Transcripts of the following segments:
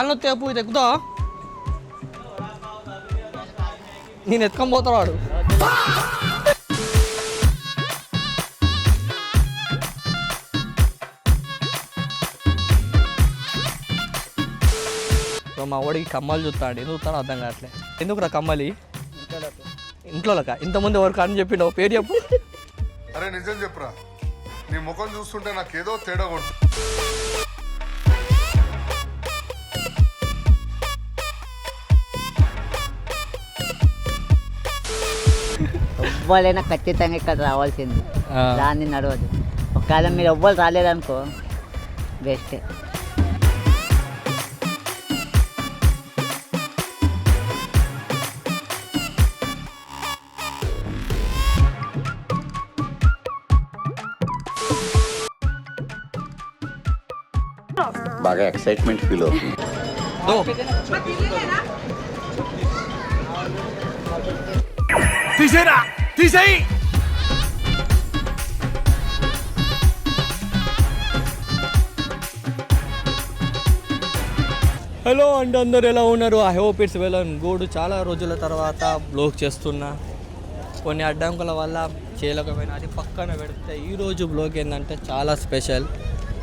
అన్న తేపు ఇది ఎక్కుతా నేను ఎత్తుకొని పోతాడు వాడు. మా వాడికి కమ్మలు చూస్తాడు, ఎందుకు చూస్తాడో అర్థం కావట్లే. ఎందుకురా కమ్మలి? ఇంట్లోకా? ఇంతకుముందు ఎవరికి అని చెప్పిండు, పేరు చెప్పు. అరే నిజం చెప్పురా, నీ ముఖం చూస్తుంటే నాకేదో తేడా కొడుతుంది. ఎవ్వరైనా ఖచ్చితంగా ఇక్కడ రావాల్సింది, దాన్ని నడవదు. ఒకవేళ మీరు ఎవ్వరు రాలేదనుకో బెస్టే. బాగా ఎక్సైట్మెంట్ ఫీల్ అవుతుంది. తీసేరా, తీసేయి. హలో అండి, అందరు ఎలా ఉన్నారు? I hope it's well and good. చాలా రోజుల తర్వాత బ్లాగ్ చేస్తున్నా, కొన్ని అడ్డంకుల వల్ల చేయలేకపోయినా, అది పక్కన పెడితే ఈరోజు బ్లాగ్ ఏంటంటే చాలా స్పెషల్.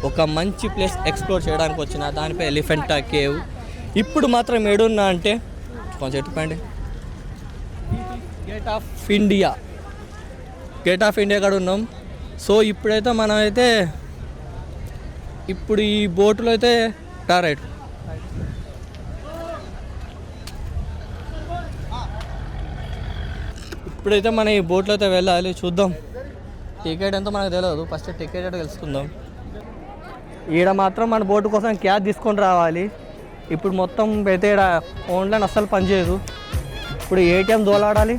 ఒక మంచి ప్లేస్ ఎక్స్ప్లోర్ చేయడానికి వచ్చిన, దానిపై ఎలిఫెంటా కేవ్. ఇప్పుడు మాత్రం ఏడున్నా అంటే కొంచెం చెప్పండి, gate of India. Gate of India కాడ ఉన్నాం. సో ఇప్పుడైతే మనమైతే ఇప్పుడు ఈ బోటులో అయితే రైట్ ఇప్పుడైతే మనం ఈ బోట్లో అయితే వెళ్ళాలి. చూద్దాం టికెట్ ఎంతో మనకు తెలియదు, ఫస్ట్ టికెట్ అయితే తెలుసుకుందాం. ఈడ మాత్రం మన బోటు కోసం క్యాష్ తీసుకొని రావాలి. ఇప్పుడు మొత్తం అయితే ఈడ ఆన్లైన్ అస్సలు పనిచేయదు. ఇప్పుడు ఏటీఎం దోలాడాలి,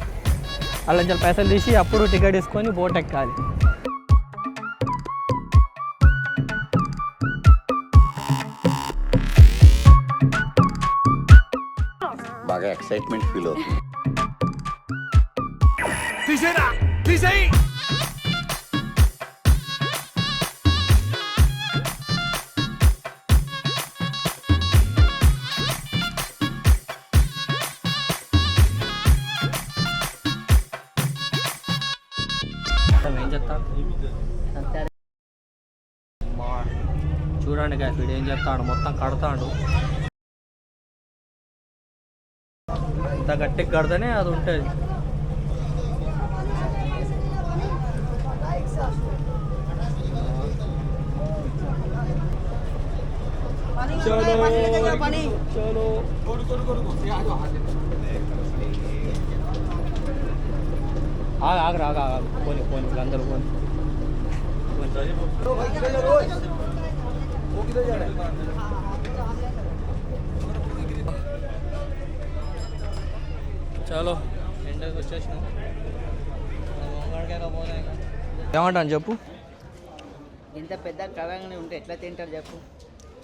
అలా చాలా పైసలు తీసి అప్పుడు టికెట్ తీసుకొని బోట్ ఎక్కాలి. బాగా ఎక్సైట్మెంట్ ఫీల్ అవుతుంది. తీసేరా, తీసేయి. ఏం చెప్తాను చూడండి గాయస్, వీడు ఏం చెప్తాడు, మొత్తం కడతాడు. ఇంత గట్టిగా కడితేనే అది ఉంటుంది. చలో ఆగరా పోనీ అందరూ పోనీ. చలో ఎండకి వచ్చేసినాం. ఏమంటాను చెప్పు? ఇంత పెద్ద కళంగా ఉంటే ఎట్లా తింటారు చెప్పు?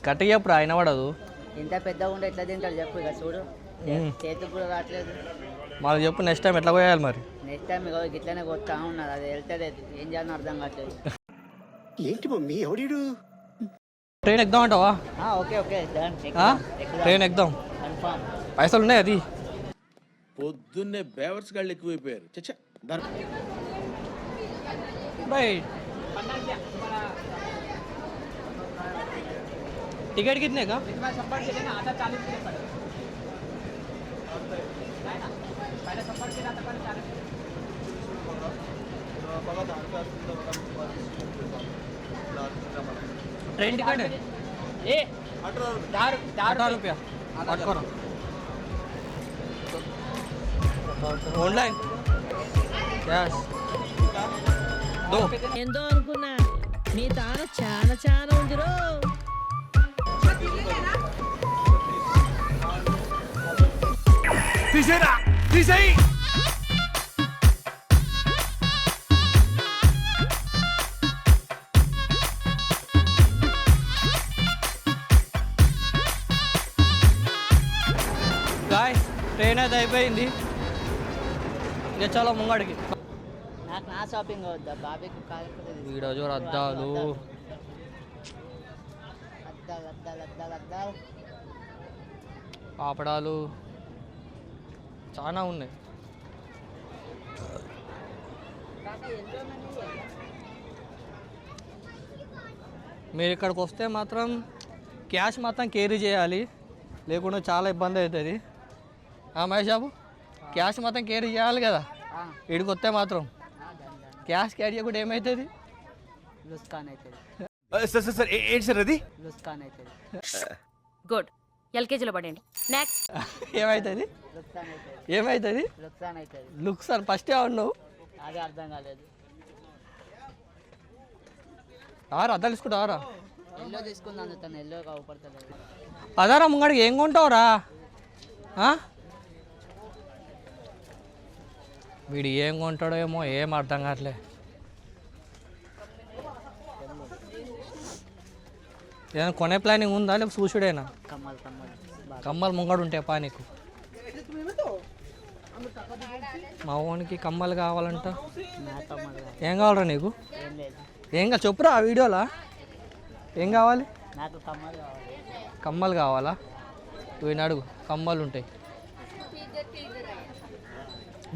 కట్టగా ఎప్పుడు ఆయన పడదు. ఇంత పెద్దగా ఉంటే ఎట్లా తింటారు చెప్పు? ఇక చూడు, చేతికి కూడా రావట్లేదు. మాకు చెప్పు, నెక్స్ట్ టైం ఎట్లా పోయాలి మరి? నెక్స్ట్ టైం ఇట్లనే కొడతా ఉన్నారు, అది వెళ్తలేదు, ఏం చేయాలని అర్థం కావట్లేదు. ఏంటి మమ్మీ ఎవడీడు? ట్రైన్ ఎక్కుదాం అంటావా? Okay okay done. ట్రైన్ ఎక్కుదాం, కన్ఫామ్. పైసలు ఉన్నాయి. అది పొద్దున్నే బేవర్స్ గాళ్ళు ఎక్కువైపోయారు. చచ్చా भाई टिकट कितने का? ट्रेन टिकट है 18 रुपया करो ऑनलाइन कैश दो. ఏందో అనుకున్నా, మీ తాన చాలా చాలా ఉందిరో. తీసేరా, తీసేయి. गाइस ट्रेन అయితే అయిపోయింది. ఇక చాలా ముంగడికి. నాకు నా షాపింగ్ అవుద్దా బాబీకి కాలేకపోతే వీడియో చూడ అద్దాలు అద్దాలు అద్దాలు అద్దాలు అద్దాలు పాపడాలు చాలా ఉన్నాయి. మీరు ఇక్కడికి వస్తే మాత్రం క్యాష్ మాత్రం క్యారీ చేయాలి, లేకుండా చాలా ఇబ్బంది అవుతుంది. మహేష్ బాబు, క్యాష్ మాత్రం క్యారీ చేయాలి కదా. ఇక్కడికి వస్తే మాత్రం క్యాష్ క్యారీ చేయకుండా ఏమవుతుంది? లుస్కాన్ అవుతుంది. సార్ ఏంటి సార్ అది? లుస్కాన్ అవుతుంది. గుడ్, ఎల్కేజీలో పడండి. నెక్స్ట్ ఏమవుతుంది? లుస్కాన్ అవుతుంది. ఏమవుతుంది? లుస్కాన్ అవుతుంది. లుక్స్ అని ఫస్టే ఉన్నావు. అదే అర్థం కాలేదు. అద్దాలు తీసుకుంటావరా? ఎల్లో తీసుకున్నాను, తను ఎల్లో కావపడతలేదు. పదారా ముంగడికి ఏం కొంటావురా? వీడు ఏం కొంటాడో ఏమో ఏం అర్థం కావట్లే. ఏదైనా కొనే ప్లానింగ్ ఉందా లేకపోతే చూసుడేనా? కమ్మలు కమ్మలు కమ్మలు ముంగడు ఉంటాయి పా నీకు. మా ఓనికి కమ్మలు కావాలంట. నా కమ్మలు కావాలి. ఏం కావాలరా నీకు? ఏం లేదు, ఏం కావాలి చెప్పురా ఆ వీడియోలో. ఏం కావాలి? నాకు కమ్మలు కావాలి. కమ్మలు కావాలా? వీడిని అడుగు, కమ్మలు ఉంటాయి.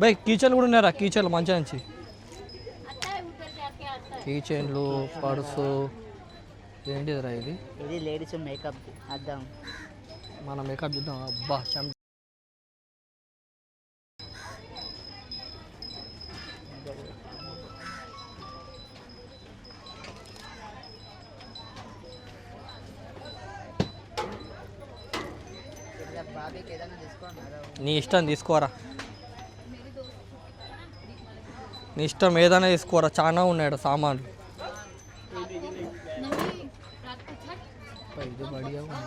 బై కీచైన్లు కూడా ఉన్నారా? కీచైన్లు మంచి మంచి కీచైన్లు, పర్సు. ఏంటిదిరా ఇది? ఇది లేడీస్ మేకప్ అద్దం. మన మేకప్ చూద్దాం. అబ్బా బాబీకి ఏదైనా తీసుకున్నారా? నీ ఇష్టం తీసుకోరా, నీ ఇష్టం ఏదైనా తీసుకోరా. చాలా ఉన్నాడు సామాన్లు. ఇది బడియా ఉంది.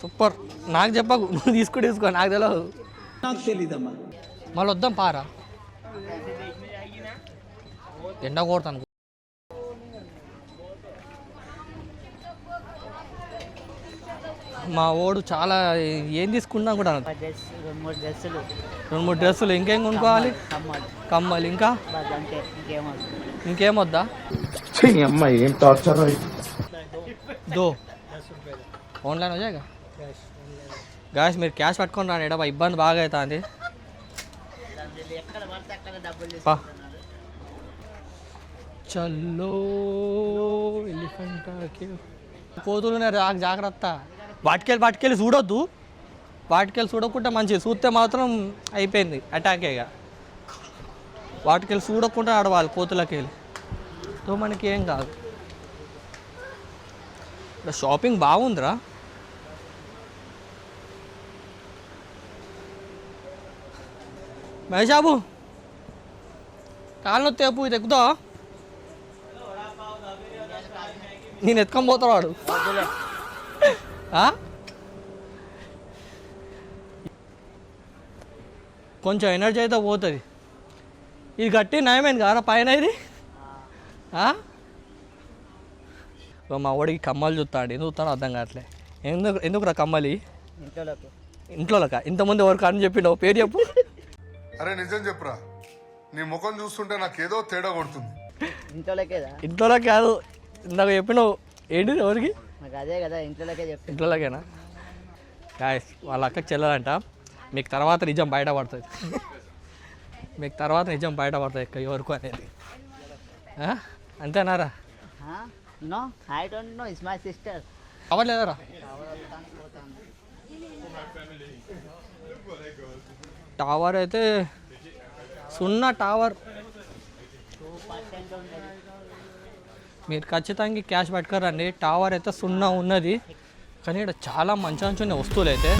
సూపర్. నాకు చెప్పకు, నువ్వు తీసుకో. నాకు తెలియదు. మళ్ళీ వద్దాం పారా, ఎండ కొడతాను. మా ఓడు చాలా ఏం తీసుకున్నా కూడా డ్రెస్, 2-3 డ్రెస్సులు, 2-3 డ్రెస్సులు. ఇంకేం కొనుక్కోవాలి? కమ్మలు. కమ్మలు. ఇంకా బస్ అంతే, ఇంకేమో. ఇంకేమొద్దా? ఏం టార్చర్. దో ఆన్లైన్ వచ్చాయిగా గాయస్. మీరు క్యాష్ పట్టుకొని రాండి, ఎడబా ఇబ్బంది బాగా అవుతుంది. ఎక్కడ పడితే అక్కడ డబ్బులు పా తీసుకుంటున్నారు. చల్లో ఎలిఫెంట్ కోతులు రాక జాగ్రత్త. వాటికెళ్ళి చూడొద్దు. వాటికెళ్ళి చూడకుండా మంచిది, చూస్తే మాత్రం అయిపోయింది అటాకేగా. వాటికెళ్ళి చూడకుండా ఆడవాలి కోతులకి వెళ్ళి. తో మనకి ఏం కాదు. ఇక్కడ షాపింగ్ బాగుందిరా. మహేష్ బాబు, కాళ్ళు తేపు ఇది ఎక్కుదా? నేను ఎత్తుకొని పోతాడు వాడు. కొంచెం ఎనర్జీ అయితే పోతుంది. ఇది గట్టి నయమైంది కదా పైన ఇది. మా వాడికి కమ్మలు చూస్తాడు. ఎందుకు చూస్తాడో అర్థం కావట్లే. ఎందుకురా కమ్మలి? ఇంట్లోకా? ఇంతమంది ఎవరికి అని చెప్పిండు, పేరు చెప్పు. అరే నిజం చెప్పురా, నీ ముఖం చూస్తుంటే నాకేదో తేడా కొడుతుంది. ఇంట్లోనే కాదు, ఇందాక చెప్పినావు. ఏంటి ఎవరికి? అదే కదా, ఇంట్లోకే చెప్పి. ఇంట్లోకేనా? గాయస్ వాళ్ళ అక్కకి చెల్లదంట. మీకు తర్వాత నిజం బయటపడుతుంది. మీకు తర్వాత నిజం బయటపడుతుంది ఎక్క ఎవరికి అనేది. అంతేనారా? No, I don't know, it's my sister. అవ్వలేదారా? టవర్ అయితే 0 టవర్. మీరు ఖచ్చితంగా క్యాష్ పట్టుకోరండి. టవర్ అయితే 0 ఉన్నది. కానీ ఇక్కడ చాలా మంచి మంచి ఉన్నాయి వస్తువులు అయితే.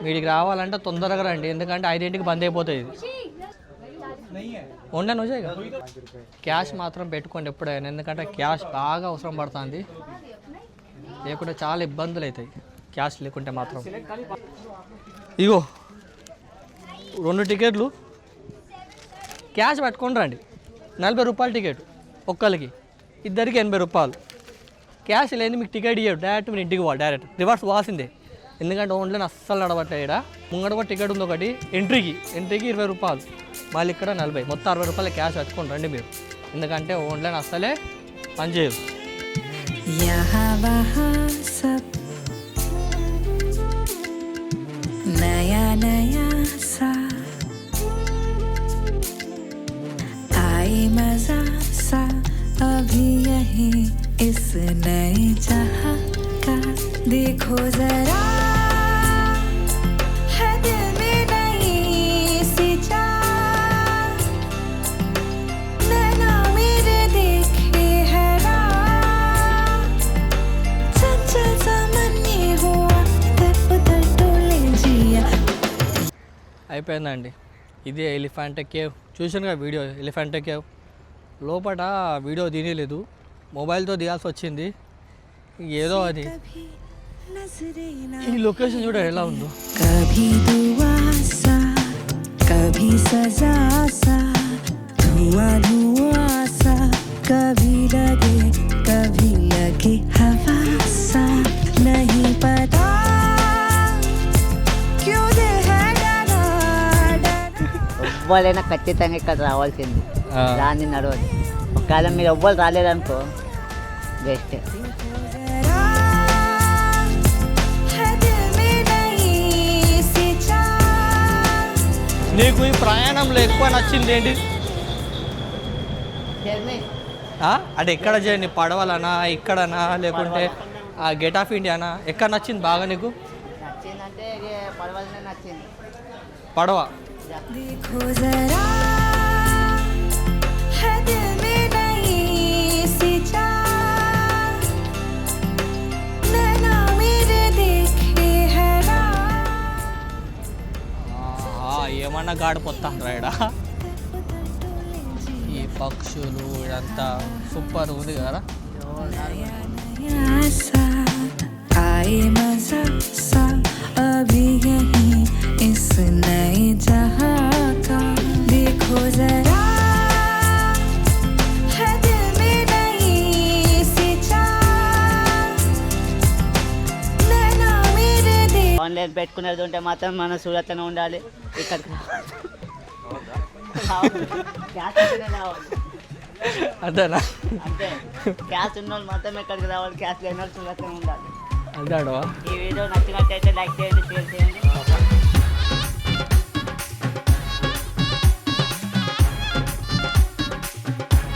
వీడికి రావాలంటే తొందరగా రండి, ఎందుకంటే 5ంటికి బంద్ అయిపోతుంది ఇది. ఉండే నువ్వు క్యాష్ మాత్రం పెట్టుకోండి ఎప్పుడైనా, ఎందుకంటే క్యాష్ బాగా అవసరం పడుతుంది. లేకుంటే చాలా ఇబ్బందులు అవుతాయి క్యాష్ లేకుంటే మాత్రం. ఇగో 2 టికెట్లు క్యాష్ పట్టుకొని రండి. 40 రూపాయల టికెట్ ఒక్కరికి. ఇద్దరికి 80 రూపాయలు. క్యాష్ లేని మీకు టికెట్ ఇవ్వడు, డైరెక్ట్ మీరు ఇంటికి పోవాలి, డైరెక్ట్ రివర్స్ పోవాల్సిందే. ఎందుకంటే ఓన్లైన్ అస్సలు నడవట్లే. ఇక్కడ ముంగడ కూడా టికెట్ ఉంది ఒకటి, ఎంట్రీకి 20 రూపాయలు, మళ్ళీ ఇక్కడ 40, మొత్తం 60 రూపాయలు క్యాష్ పెట్టుకోండి రండి మీరు. ఎందుకంటే ఓన్లైన్ అస్సలే పనిచేయదు. नया नया सा आई मजा सा अभी यही इस नए जहां का देखो जरा है दिल में नई सी चाह नैना मेरे देखे हैरान चंचल सा मन ये हुआ तब उधर डोले जिया. అయిపోయిందండి. ఇదే ఎలిఫెంట్ కేవ్, చూసానుగా వీడియో. ఎలిఫెంట్ కేవ్ లోపల వీడియో తీయలేదు, మొబైల్తో తీయాల్సి వచ్చింది. ఏదో అది ఈ లొకేషన్ చూడ ఎలా ఉందో. कभी दुआ सा कभी सजा सा धुआं धुआं सा कभी लगे हवा सा नहीं पता क्यों दिल है डरा डरा. ఎవ్వరైనా ఖచ్చితంగా ఇక్కడ రావాల్సింది, దాన్ని నడవదు. ఒకవేళ మీరు ఎవ్వరు రాలేదనుకో బెస్ట్. जरा है दिल में नई सी चाह. నీకు ఈ ప్రయాణంలో ఎక్కువ నచ్చింది ఏంటి? అంటే ఎక్కడ చేయండి, పడవలనా, ఇక్కడనా, లేకుంటే గేట్ ఆఫ్ ఇండియానా, ఎక్కడ నచ్చింది బాగా నీకు? నచ్చిందంటే పడవలనే నచ్చింది. పడవ. देखो जरा है दिल में नई सी चाह नैना मेरे देखे हैरान ఏమన్నా గాడిపోతాను రైడా. ఈ పక్షులు ఇదంతా సూపర్ ఉంది కదా. नया सा आए मजा सा अभी यही इस नए जहां का देखो जरा है दिल में नई सी चाह नैना मेरे देखे. ఆన్లైన్ పెట్టుకునేది ఉంటే మాత్రం మన సూరత్లోనే ఉండాలి. ఇక్కడికి క్యాష్ ఉంటేనే రావాలి. అంతేనా? అంతే, క్యాష్ ఉన్న వాళ్ళు మాత్రం ఇక్కడికి రావాలి, క్యాష్ లేని వాళ్ళు సూరత్లోనే ఉండాలి. అంటాడు. ఈ వీడియో నచ్చినట్టయితే లైక్ చేయండి, షేర్ చేయండి.